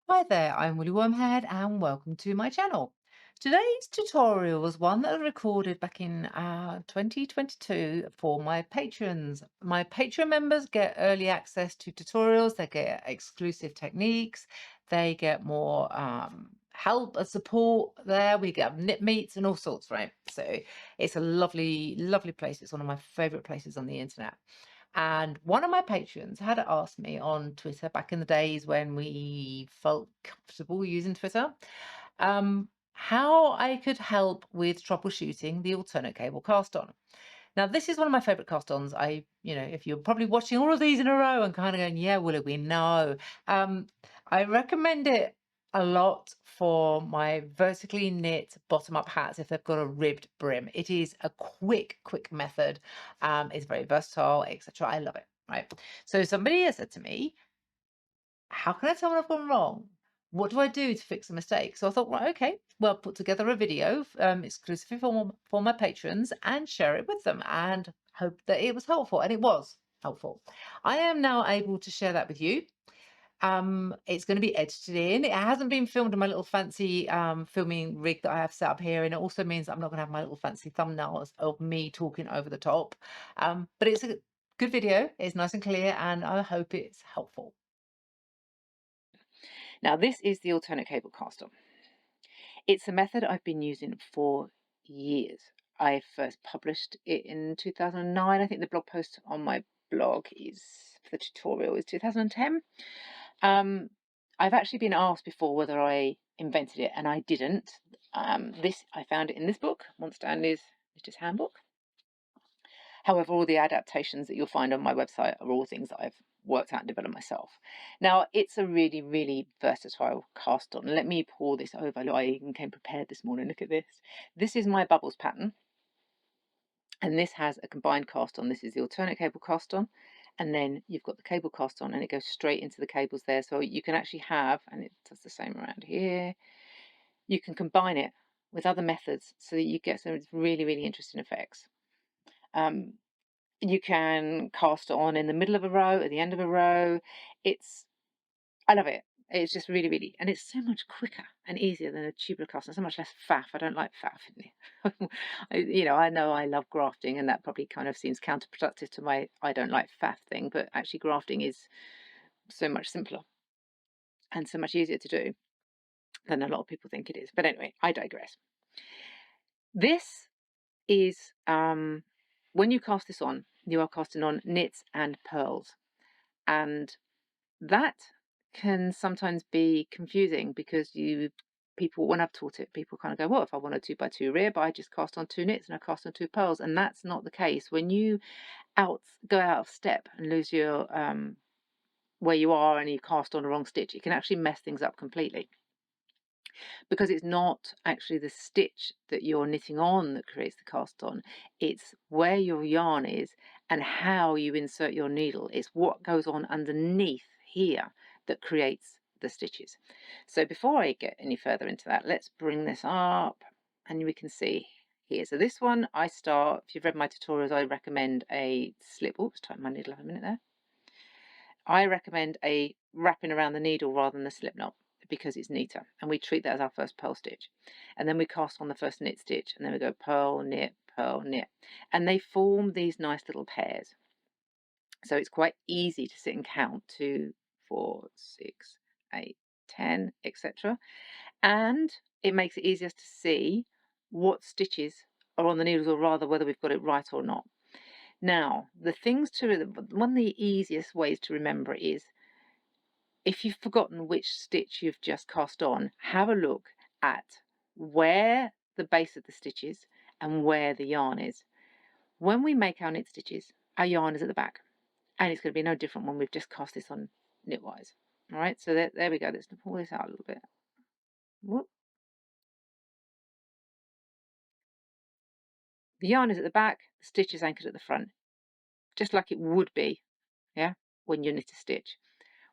Hi there, I'm Willy Wormhead and welcome to my channel. Today's tutorial was one that I recorded back in 2022 for my patrons. My Patreon members get early access to tutorials, they get exclusive techniques, they get more help and support there. We get knit meets and all sorts, right? So it's a lovely, lovely place. It's one of my favorite places on the internet. And one of my patrons had asked me on Twitter back in the days when we felt comfortable using Twitter, how I could help with troubleshooting the alternate cable cast on. Now, this is one of my favorite cast ons. If you're probably watching all of these in a row and kind of going, yeah, Willow, we know. I recommend it a lot for my vertically knit bottom up hats if they've got a ribbed brim. It is a quick method. It's very versatile, etc. I love it. Right. So somebody has said to me, how can I tell when I've gone wrong? What do I do to fix a mistake? So I thought, right, okay, well, put together a video exclusively for my patrons and share it with them and hope that it was helpful. And it was helpful. I am now able to share that with you. It's going to be edited in. It hasn't been filmed in my little fancy filming rig that I have set up here. And it also means I'm not going to have my little fancy thumbnails of me talking over the top. But it's a good video. It's nice and clear and I hope it's helpful. Now, this is the alternate cable caster. It's a method I've been using for years. I first published it in 2009. I think the blog post on my blog is for the tutorial is 2010. I've actually been asked before whether I invented it, and I didn't. I found it in this book, Monster Stanley's Knitter's Handbook. However, all the adaptations that you'll find on my website are all things that I've worked out and developed myself. Now, it's a really, really versatile cast on. Let me pour this over. Look, I even came prepared this morning. Look at this. This is my bubbles pattern. And this has a combined cast on. This is the alternate cable cast on. And then you've got the cable cast on and it goes straight into the cables there. So you can actually have, and it does the same around here, you can combine it with other methods so that you get some really, really interesting effects. You can cast it on in the middle of a row, at the end of a row. I love it. It's just really, really, and it's so much quicker and easier than a tubular cast, and so much less faff. I don't like faff. I know I love grafting, and that probably kind of seems counterproductive to my I don't like faff thing, but actually grafting is so much simpler and so much easier to do than a lot of people think it is. But anyway, I digress. This is when you cast this on, you are casting on knits and purls, and that can sometimes be confusing because people, when I've taught it, people kind of go, well, if I want a 2x2 rib, I just cast on 2 knits and I cast on 2 purls. And that's not the case. When you go out of step and lose your where you are and you cast on a wrong stitch, it can actually mess things up completely, because it's not actually the stitch that you're knitting on that creates the cast on. It's where your yarn is and how you insert your needle. It's what goes on underneath here that creates the stitches. So before I get any further into that, let's bring this up and we can see here. So this one I start, if you've read my tutorials, I recommend a slip. Oops, tighten my needle up a minute there. I recommend a wrapping around the needle rather than a slip knot, because it's neater, and we treat that as our first purl stitch, and then we cast on the first knit stitch, and then we go purl, knit, and they form these nice little pairs. So it's quite easy to sit and count 2, 4, 6, 8, 10, etc. And it makes it easier to see what stitches are on the needles, or rather whether we've got it right or not. Now, one of the easiest ways to remember is, if you've forgotten which stitch you've just cast on, have a look at where the base of the stitch is and where the yarn is. When we make our knit stitches, our yarn is at the back, and it's going to be no different when we've just cast this on knitwise. All right, so there we go. Let's pull this out a little bit. Whoop. The yarn is at the back, the stitch is anchored at the front, just like it would be, yeah, when you knit a stitch.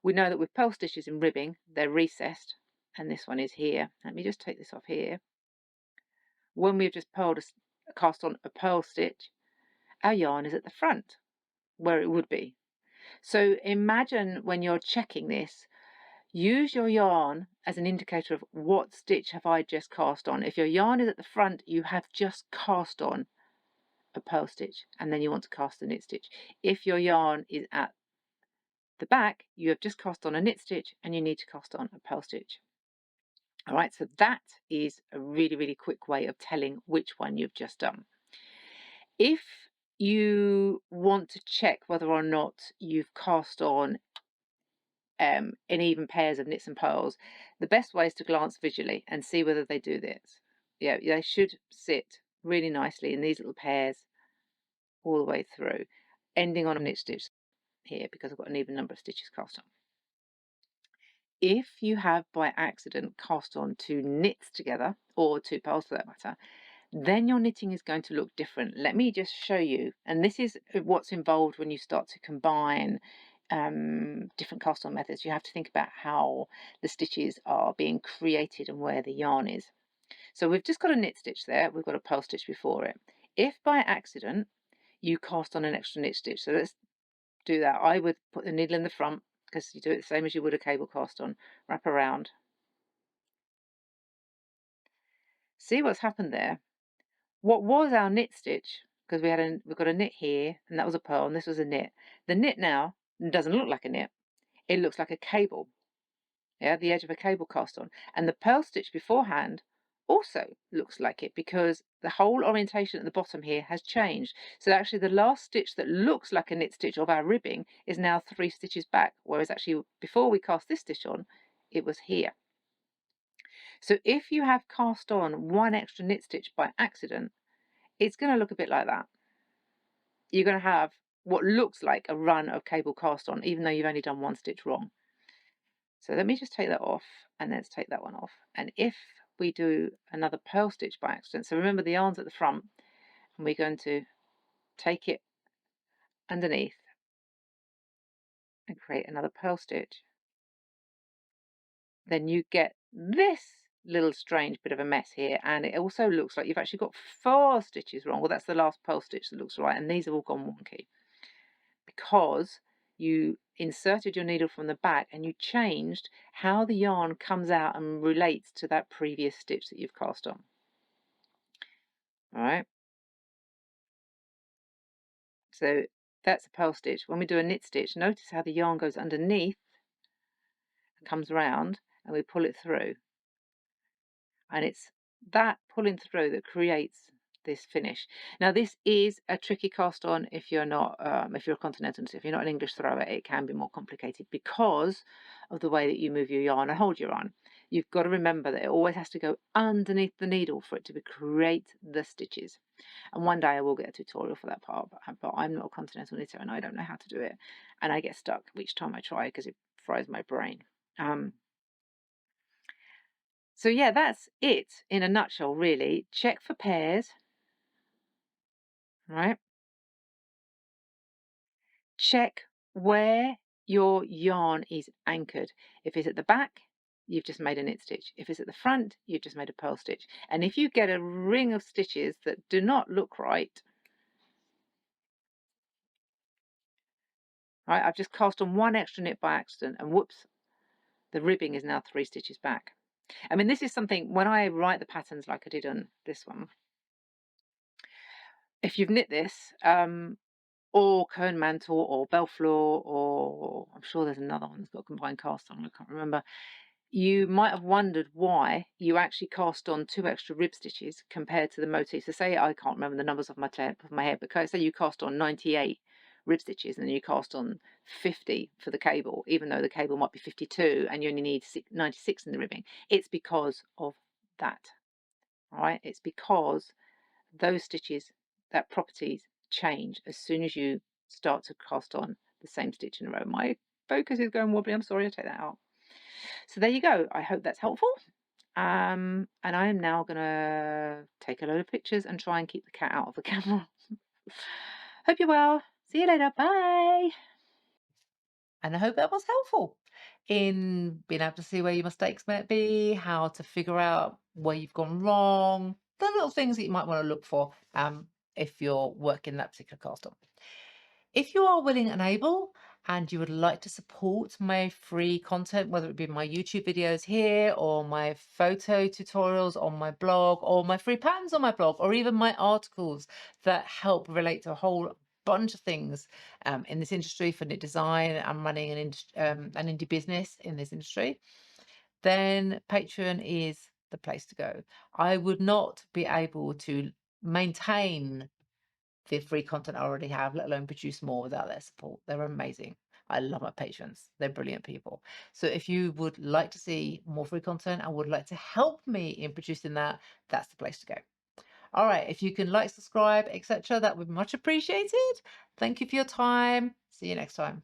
We know that with purl stitches in ribbing, they're recessed, and this one is here. Let me just take this off here. When we've just cast on a purl stitch, our yarn is at the front, where it would be. So imagine when you're checking this, Use your yarn as an indicator of what stitch have I just cast on. If your yarn is at the front, you have just cast on a purl stitch and then you want to cast a knit stitch. If your yarn is at the back, you have just cast on a knit stitch and you need to cast on a purl stitch. All right, so that is a really, really quick way of telling which one you've just done. If you want to check whether or not you've cast on in even pairs of knits and purls, the best way is to glance visually and see whether they do this. Yeah, they should sit really nicely in these little pairs all the way through, ending on a knit stitch here because I've got an even number of stitches cast on. If you have by accident cast on two knits together, or two purls for that matter, then your knitting is going to look different. Let me just show you. And this is what's involved when you start to combine different cast on methods. You have to think about how the stitches are being created and where the yarn is. So we've just got a knit stitch there. We've got a purl stitch before it. If by accident you cast on an extra knit stitch, so let's do that. I would put the needle in the front because you do it the same as you would a cable cast on. Wrap around. See what's happened there? What was our knit stitch, because we've got a knit here, and that was a purl, and this was a knit. The knit now doesn't look like a knit. It looks like a cable. Yeah, the edge of a cable cast on. And the purl stitch beforehand also looks like it because the whole orientation at the bottom here has changed. So actually the last stitch that looks like a knit stitch of our ribbing is now 3 stitches back, whereas actually before we cast this stitch on, it was here. So if you have cast on one extra knit stitch by accident, it's going to look a bit like that. You're going to have what looks like a run of cable cast on, even though you've only done one stitch wrong. So let me just take that off, and let's take that one off. And if we do another purl stitch by accident, so remember the yarn's at the front, and we're going to take it underneath and create another purl stitch, then you get this little strange bit of a mess here, and it also looks like you've actually got 4 stitches wrong. Well, that's the last purl stitch that looks right, and these have all gone wonky because you inserted your needle from the back and you changed how the yarn comes out and relates to that previous stitch that you've cast on. All right, so that's a purl stitch. When we do a knit stitch, notice how the yarn goes underneath and comes round, and we pull it through, and it's that pulling through that creates this finish. Now this is a tricky cast on if you're not if you're a continental, if you're not an English thrower, it can be more complicated because of the way that you move your yarn and hold your yarn. You've got to remember that it always has to go underneath the needle for it to create the stitches. And one day I will get a tutorial for that part, but I'm not a continental knitter and I don't know how to do it, and I get stuck each time I try because it fries my brain. So yeah, that's it in a nutshell, really. Check for pairs, right? Check where your yarn is anchored. If it's at the back, you've just made a knit stitch. If it's at the front, you've just made a purl stitch. And if you get a ring of stitches that do not look right, right, I've just cast on one extra knit by accident and whoops, the ribbing is now 3 stitches back. I mean, this is something, when I write the patterns like I did on this one, if you've knit this, or cone mantle or bellfloor, or I'm sure there's another one that's got combined cast on, I can't remember. You might have wondered why you actually cast on 2 extra rib stitches compared to the motif. So say, I can't remember the numbers off my head, but say you cast on 98 rib stitches and then you cast on 50 for the cable, even though the cable might be 52 and you only need 96 in the ribbing. It's because of that, right? It's because those stitches, that properties change as soon as you start to cast on the same stitch in a row. My focus is going wobbly. I'm sorry, I'll take that out. So there you go. I hope that's helpful. And I am now going to take a load of pictures and try and keep the cat out of the camera. Hope you're well. See you later. Bye. And I hope that was helpful in being able to see where your mistakes might be, how to figure out where you've gone wrong, the little things that you might want to look for if you're working that particular cast on. If you are willing and able, and you would like to support my free content, whether it be my YouTube videos here or my photo tutorials on my blog or my free patterns on my blog or even my articles that help relate to a whole bunch of things in this industry for knit design and running an indie business in this industry, then Patreon is the place to go. I would not be able to maintain the free content I already have, let alone produce more without their support. They're amazing. I love my patrons. They're brilliant people. So if you would like to see more free content and would like to help me in producing that, that's the place to go. All right, if you can like, subscribe, etc., that would be much appreciated. Thank you for your time. See you next time.